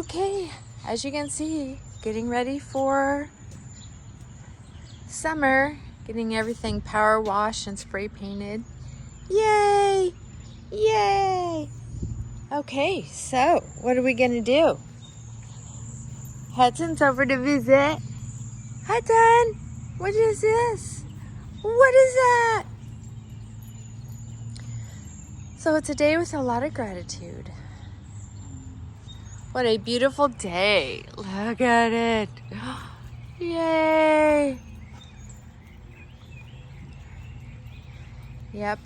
Okay, as you can see, getting ready for summer, getting everything power washed and spray painted. Yay! Yay! Okay, so what are we gonna do? Hudson's over to visit. Hudson, what is this? What is that? So it's a day with a lot of gratitude. What a beautiful day. Look at it. Yay. Yep,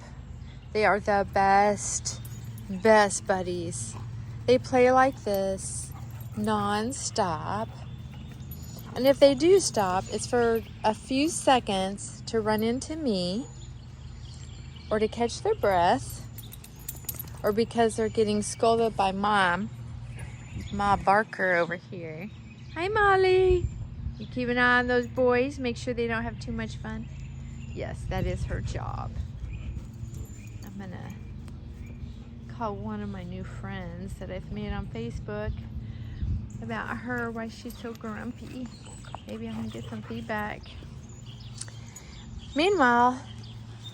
they are the best buddies. They play like this non-stop. And if they do stop, it's for a few seconds to run into me or to catch their breath or because they're getting scolded by Ma Barker over here. Hi, Molly. You keep an eye on those boys. Make sure they don't have too much fun. Yes, that is her job. I'm gonna call one of my new friends that I've made on Facebook about her, why she's so grumpy. Maybe I'm gonna get some feedback. Meanwhile,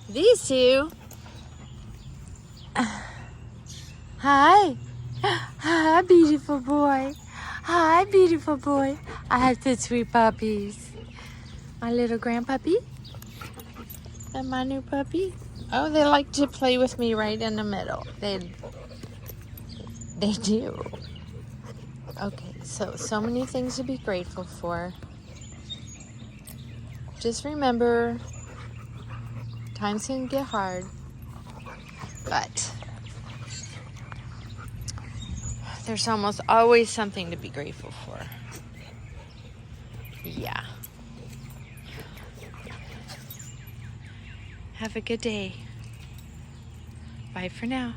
these two. Hi. Hi, beautiful boy. Hi, beautiful boy. I have two sweet puppies. My little grandpuppy and my new puppy. Oh, they like to play with me right in the middle. They do. Okay, so many things to be grateful for. Just remember, times can get hard, but there's almost always something to be grateful for. Yeah. Have a good day. Bye for now.